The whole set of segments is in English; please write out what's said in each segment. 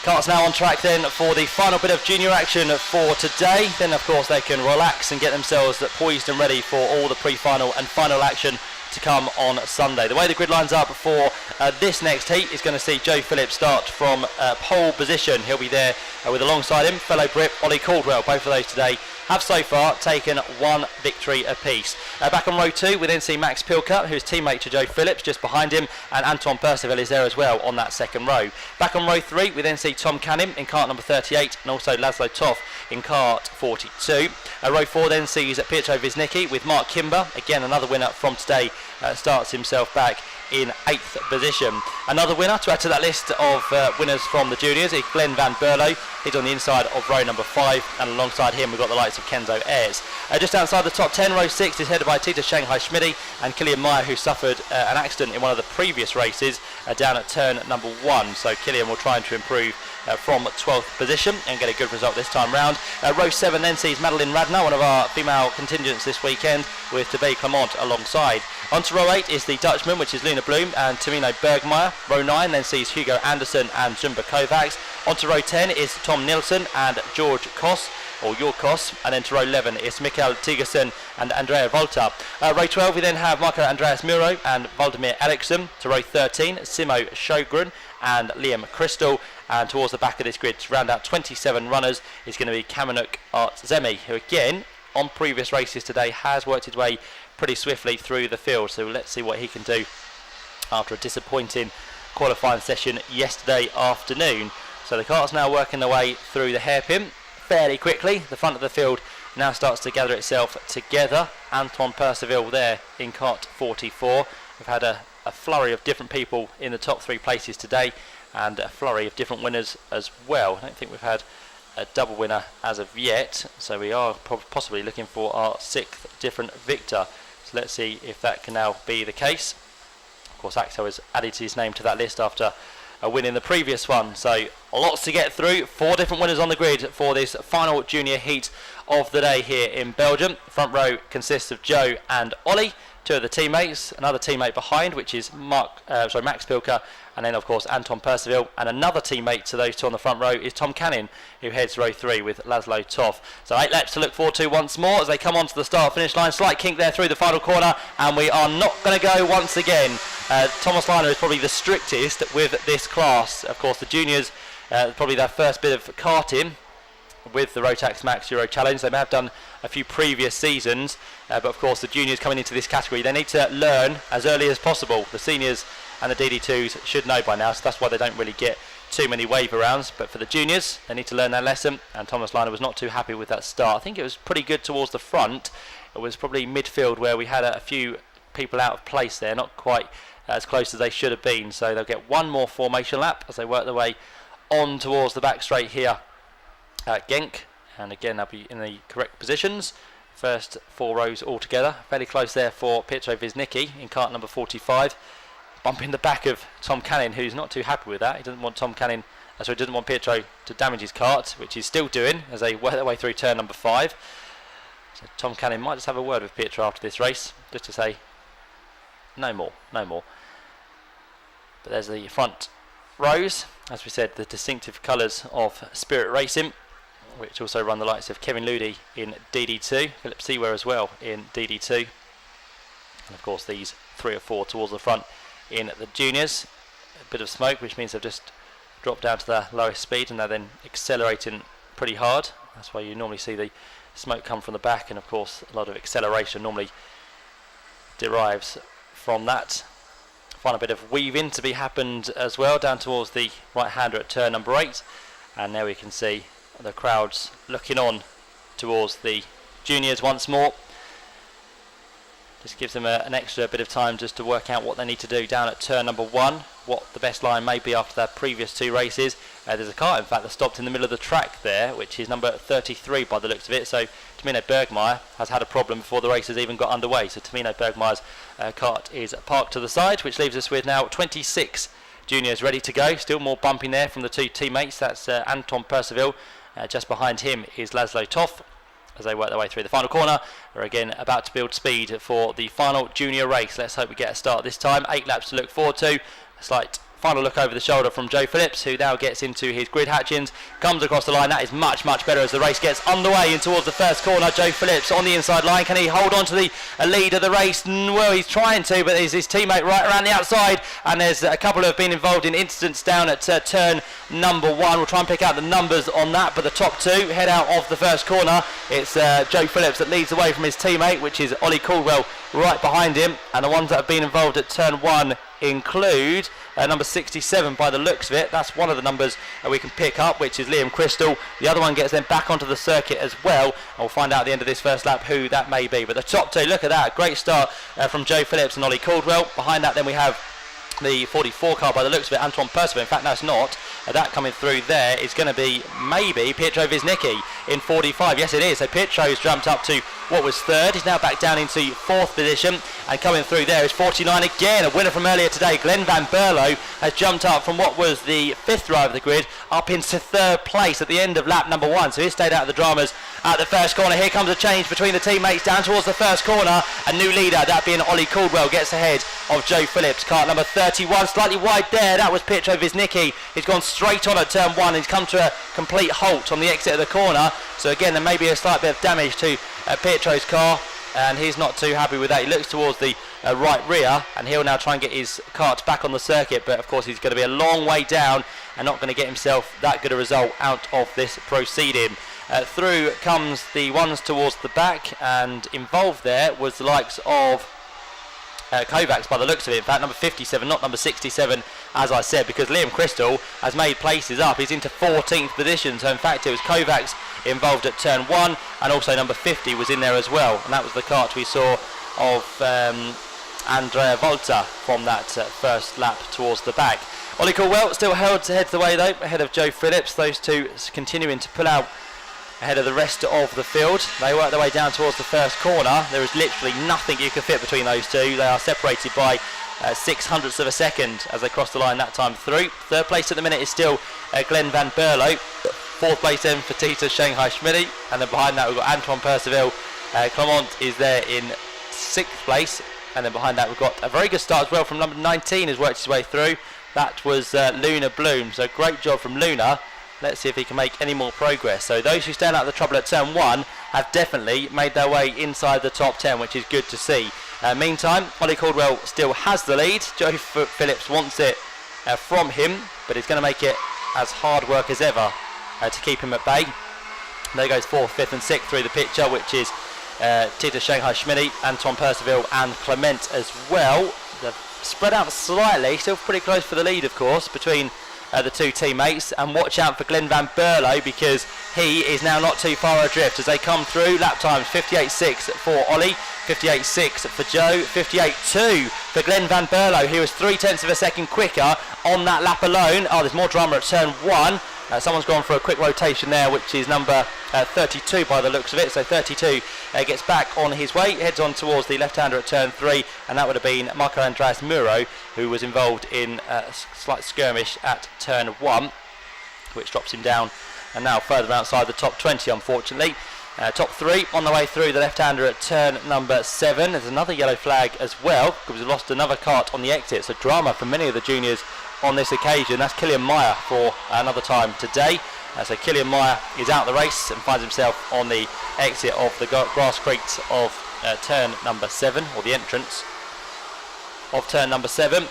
Carts now on track then for the final bit of junior action for today. Then of course they can relax and get themselves poised and ready for all the pre-final and final action to come on Sunday. The way the grid lines up for this next heat is going to see Joe Phillips start from pole position. He'll be there with alongside him fellow Brit Ollie Caldwell. Both of those today have so far taken one victory apiece. Back on row 2 we then see Max Pilker, who's teammate to Joe Phillips, just behind him, and Anton Percival is there as well on that second row. Back on row 3 we then see Tom Canning in cart number 38 and also Laszlo Toff in cart 42. Row 4 then sees Pietro Wisnicki with Mark Kimber, again another winner from today, starts himself back in 8th position. Another winner to add to that list of winners from the juniors is Glenn Van Berlo. He's on the inside of row number 5, and alongside him we've got the likes of Kenzo Ayres. Just outside the top 10, row 6 is headed by Tita Shanghai Schmidi and Killian Meyer, who suffered an accident in one of the previous races down at turn number 1. So Killian will try to improve from 12th position and get a good result this time round. Row 7 then sees Madeline Radner, one of our female contingents this weekend, with Tebe Clement alongside. On to row 8 is the Dutchman, which is Luna Bloom and Tamino Bergmeyer. Row 9 then sees Hugo Anderson and Zumba Kovacs. On to row 10 is Tom Nilsson and George Koss, or Jorkos, and then to row 11 is Mikael Tigerson and Andrea Volta. Row 12 we then have Marco Andreas Muro and Valdemir Eriksson. To row 13, Simo Sjogren and Liam Crystal, and towards the back of this grid to round out 27 runners is going to be Kamanuk Artzemi, who again on previous races today has worked his way pretty swiftly through the field, so let's see what he can do after a disappointing qualifying session yesterday afternoon. So the cart's now working their way through the hairpin fairly quickly. The front of the field now starts to gather itself together. Anton Percival there in cart 44. We've had a flurry of different people in the top 3 places today, and a flurry of different winners as well. I don't think we've had a double winner as of yet, so we are possibly looking for our 6th different victor. So let's see if that can now be the case. Of course, Axel has added his name to that list after a win in the previous one, so lots to get through. 4 different winners on the grid for this final junior heat of the day here in Belgium. Front row consists of Joe and Ollie, 2 of the teammates, another teammate behind, which is Max Pilker, and then of course Anton Percival, and another teammate to those 2 on the front row is Tom Canning, who heads row 3 with Laszlo Toff. So 8 laps to look forward to once more as they come onto the start finish line. Slight kink there through the final corner, and we are not going to go once again. Thomas Liner is probably the strictest with this class. Of course the juniors, probably their first bit of karting with the Rotax Max Euro Challenge. They may have done a few previous seasons, but of course the juniors coming into this category, they need to learn as early as possible. The seniors and the DD2s should know by now, so that's why they don't really get too many waiver rounds. But for the juniors, they need to learn their lesson, and Thomas Liner was not too happy with that start. I think it was pretty good towards the front. It was probably midfield where we had a few people out of place there, not quite as close as they should have been. So they'll get one more formation lap as they work their way on towards the back straight here at Genk, and again they'll be in the correct positions. First 4 rows all together, fairly close there for Pietro Wisnicki in cart number 45, bumping the back of Tom Canning, who's not too happy with that. He doesn't want doesn't want Pietro to damage his cart, which he's still doing as they work their way through turn number 5. So Tom Canning might just have a word with Pietro after this race, just to say no more. But there's the front rows, as we said, the distinctive colours of Spirit Racing, which also run the likes of Kevin Ludi in DD2, Philip Seware as well in DD2, and of course these 3 or 4 towards the front in the juniors. A bit of smoke, which means they've just dropped down to the lowest speed and they're then accelerating pretty hard. That's why you normally see the smoke come from the back, and of course a lot of acceleration normally derives from that. Final bit of weaving to be happened as well down towards the right hander at turn number 8, and there we can see the crowds looking on towards the juniors once more. Just gives them an extra bit of time just to work out what they need to do down at turn number 1, what the best line may be after their previous 2 races. There's a car in fact that stopped in the middle of the track there, which is number 33 by the looks of it, so Tamino Bergmeyer has had a problem before the race has even got underway. So Tamino Bergmeyer's cart is parked to the side, which leaves us with now 26 juniors ready to go. Still more bumping there from the 2 teammates. That's Anton Percival. Just behind him is Laszlo Toff as they work their way through the final corner. They're again about to build speed for the final junior race. Let's hope we get a start this time. 8 laps to look forward to. A slight Final look over the shoulder from Joe Phillips, who now gets into his grid hatchings, comes across the line. That is much better as the race gets underway in towards the first corner. Joe Phillips on the inside line. Can he hold on to the lead of the race? Well, he's trying to, but there's his teammate right around the outside, and there's a couple who have been involved in incidents down at turn number 1. We'll try and pick out the numbers on that, but the top 2 head out of the first corner. It's Joe Phillips that leads away from his teammate, which is Ollie Caldwell right behind him, and the ones that have been involved at turn 1 include number 67 by the looks of it. That's one of the numbers we can pick up, which is Liam Crystal. The other one gets them back onto the circuit as well, and we'll find out at the end of this first lap who that may be. But the top 2, look at that, great start from Joe Phillips and Ollie Caldwell. Behind that then we have the 44 car by the looks of it, Antoine Percival. In fact, no, it's not. That coming through there is going to be maybe Pietro Wisnicki in 45. Yes, it is. So Pietro's jumped up to what was 3rd. He's now back down into 4th position. And coming through there is 49 again, a winner from earlier today. Glenn Van Berlo has jumped up from what was the 5th row of the grid up into 3rd place at the end of lap number 1. So he stayed out of the dramas at the first corner. Here comes a change between the teammates down towards the first corner. A new leader, that being Ollie Caldwell, gets ahead of Joe Phillips. Car number 31, slightly wide there. That was Pietro Wisnicki. He's gone straight on at turn 1. He's come to a complete halt on the exit of the corner. So again, there may be a slight bit of damage to Pietro's car, and he's not too happy with that. He looks towards the right rear, and he'll now try and get his kart back on the circuit, but of course he's going to be a long way down and not going to get himself that good a result out of this proceeding. Through comes the ones towards the back, and involved there was the likes of Kovacs by the looks of it. In fact, number 57, not number 67, as I said, because Liam Crystal has made places up. He's into 14th position, so in fact it was Kovacs involved at turn 1, and also number 50 was in there as well, and that was the kart we saw of Andrea Volta from that first lap towards the back. Ollie Caldwell still heads the way though, ahead of Joe Phillips. Those two continuing to pull out ahead of the rest of the field. They work their way down towards the first corner. There is literally nothing you can fit between those two. They are separated by 600ths of a second as they cross the line that time through. 3rd place at the minute is still Glenn Van Berlo. 4th place then for Tita Shanghai Schmidti, and then behind that we've got Antoine Percival. Clement is there in 6th place, and then behind that we've got a very good start as well from number 19, has worked his way through. That was Luna Bloom, so great job from Luna. Let's see if he can make any more progress. So those who stand out of the trouble at turn 1 have definitely made their way inside the top 10, which is good to see. Meantime, Ollie Caldwell still has the lead. Joe Phillips wants it from him, but he's going to make it as hard work as ever to keep him at bay. There goes 4th, 5th and 6th through the picture, which is Tita Shanghai Schmidti, Antoine Percival and Clement as well. They've spread out slightly, still pretty close for the lead of course between the two teammates, and watch out for Glenn Van Berlo because he is now not too far adrift as they come through. Lap times 58.6 for Ollie, 58.6 for Joe, 58.2 for Glenn Van Berlo. He was 0.3 of a second quicker on that lap alone. Oh, there's more drama at turn 1. Someone's gone for a quick rotation there, which is number 32 by the looks of it. So 32 gets back on his way, heads on towards the left-hander at turn 3, and that would have been Marco Andreas Muro, who was involved in a slight skirmish at turn 1, which drops him down and now further outside the top 20, unfortunately. Top 3 on the way through the left-hander at turn number 7. There's another yellow flag as well because we lost another kart on the exit. So drama for many of the juniors on this occasion. That's Killian Meyer for another time today. So Killian Meyer is out of the race and finds himself on the exit of the grass crates of turn number 7, or the entrance of turn number 7.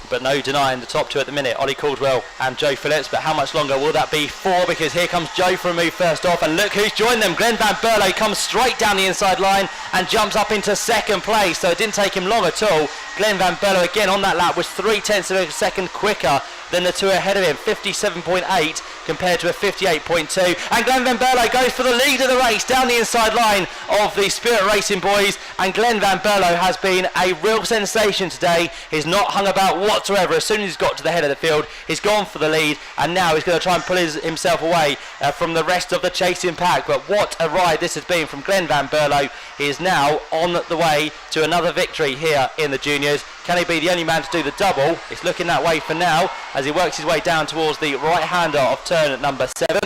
But no denying the top 2 at the minute, Ollie Caldwell and Joe Phillips. But how much longer will that be for? Because here comes Joe for a move first off, and look who's joined them. Glenn Van Berlo comes straight down the inside line and jumps up into 2nd place, so it didn't take him long at all. Glenn Van Berlo again on that lap was 0.3 of a second quicker than the two ahead of him, 57.8 compared to a 58.2, and Glenn Van Berlo goes for the lead of the race down the inside line of the Spirit Racing boys, and Glenn Van Berlo has been a real sensation today. He's not hung about whatsoever. As soon as he's got to the head of the field, he's gone for the lead, and now he's going to try and pull himself away from the rest of the chasing pack. But what a ride this has been from Glenn Van Berlo. He is now on the way to another victory here in the juniors. Can he be the only man to do the double? It's looking that way for now as he works his way down towards the right-hander of turn number 7.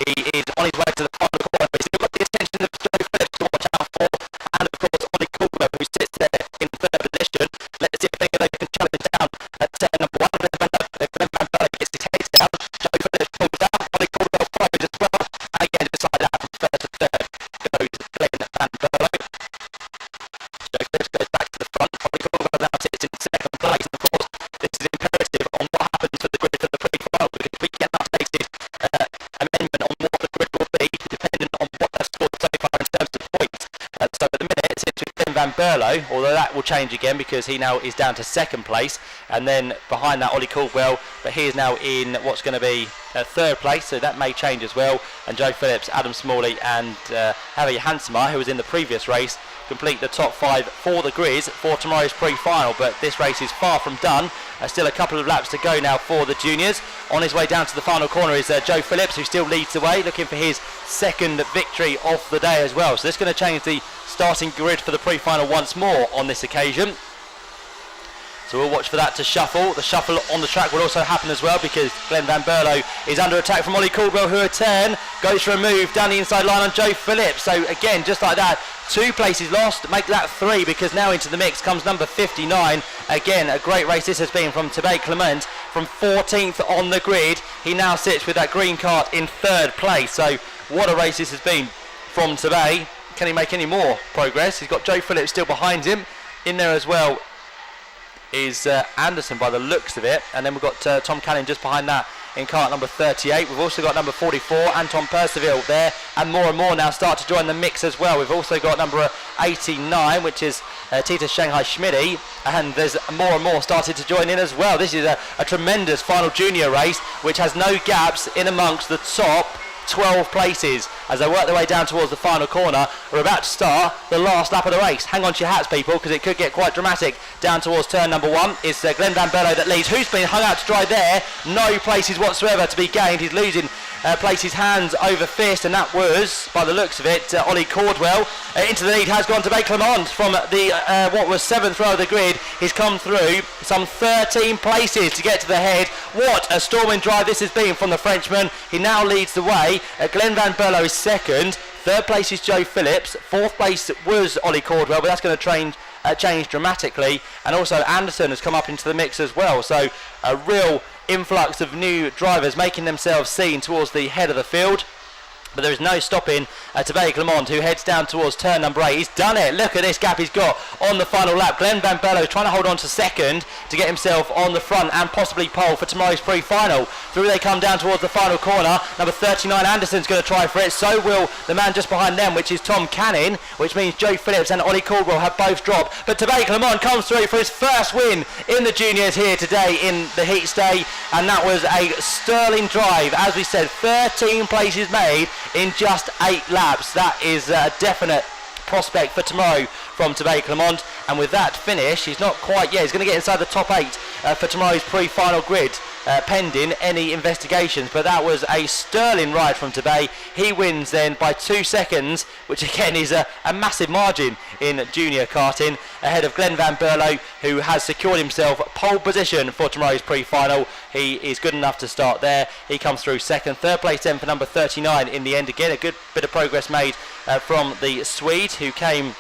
He is on his way to the final corner. He's still got the attention of Joe Phillips to watch out for, and of course Ollie Caldwell, who sits there in 3rd position. Let's see if they can challenge down at turn number 1. Berlo, although that will change again because he now is down to second place, and then behind that Ollie Caldwell, but he is now in what's going to be third place, so that may change as well. And Joe Phillips, Adam Smalley and Harry Hansemer, who was in the previous race, complete the top 5 for the Grizz for tomorrow's pre-final. But this race is far from done. Still a couple of laps to go now for the juniors. On his way down to the final corner is Joe Phillips, who still leads the way, looking for his second victory of the day as well. So this is going to change the starting grid for the pre-final once more on this occasion. So we'll watch for that to shuffle. The shuffle on the track will also happen as well because Glenn Van Berlo is under attack from Ollie Caldwell, who a turn goes for a move down the inside line on Joe Phillips. So again, just like that, 2 places lost, make that 3 because now into the mix comes number 59. Again, a great race this has been from Tebay Clement from 14th on the grid. He now sits with that green cart in 3rd place. So what a race this has been from Tebay. Can he make any more progress? He's got Joe Phillips still behind him. In there as well is Anderson by the looks of it, and then we've got Tom Canning just behind that in cart number 38. We've also got number 44 Anton Percival there, and more now start to join the mix as well. We've also got number 89, which is Tita Shanghai Schmidty, and there's more and more started to join in as well. This is a tremendous final junior race which has no gaps in amongst the top 12 places as they work their way down towards the final corner. We're about to start the last lap of the race. Hang on to your hats, people, because it could get quite dramatic. Down towards turn number 1 is Glenn Van Berlo that leads. Who's been hung out to dry there? No places whatsoever to be gained. He's losing places hands over fist, and that was, by the looks of it, Ollie Caldwell. Into the lead has gone to Tebay Clement from the what was 7th row of the grid. He's come through some 13 places to get to the head. What a storming drive this has been from the Frenchman. He now leads the way. Glenn Van Berlo is 2nd. 3rd place is Joe Phillips. 4th place was Ollie Caldwell, but that's going to change dramatically. And also Anderson has come up into the mix as well. So a real influx of new drivers making themselves seen towards the head of the field. But there is no stopping Tebay Clement, who heads down towards turn number 8. He's done it. Look at this gap he's got on the final lap. Glenn Van Berlo is trying to hold on to 2nd to get himself on the front and possibly pole for tomorrow's pre-final. Through they come down towards the final corner. Number 39 Anderson's going to try for it. So will the man just behind them, which is Tom Canning, which means Joe Phillips and Ollie Caldwell have both dropped. But Tebay Clement comes through for his first win in the juniors here today in the heat stay, and that was a sterling drive. As we said, 13 places made in just 8 laps. That is a definite prospect for tomorrow from Tebay Clement, and with that finish he's not quite yet. He's going to get inside the top 8 for tomorrow's pre-final grid, pending any investigations. But that was a sterling ride from Tebay. He wins then by 2 seconds, which again is a massive margin in junior karting, ahead of Glenn Van Berlo, who has secured himself pole position for tomorrow's pre-final. He is good enough to start there. He comes through 2nd. 3rd place then for number 39 in the end. Again, a good bit of progress made from the Swede, who came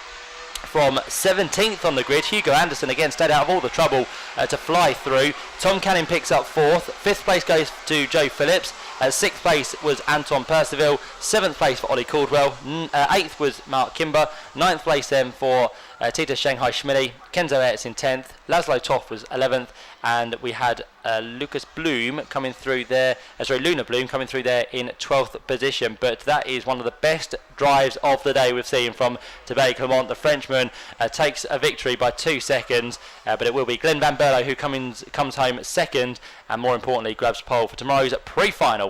from 17th on the grid. Hugo Anderson again stayed out of all the trouble to fly through. Tom Canning picks up 4th. 5th place goes to Joe Phillips. 6th place was Anton Percival. 7th place for Ollie Caldwell. 8th was Mark Kimber. 9th place then for Tita Shanghai Schmidty. Kenzo Ertz in 10th. Laszlo Toff was 11th. And we had Lucas Bloom coming through there, Luna Bloom coming through there in 12th position. But that is one of the best drives of the day we've seen from Tebay Clement. The Frenchman takes a victory by 2 seconds, but it will be Glenn Van Berlo who comes home 2nd, and more importantly grabs pole for tomorrow's pre-final.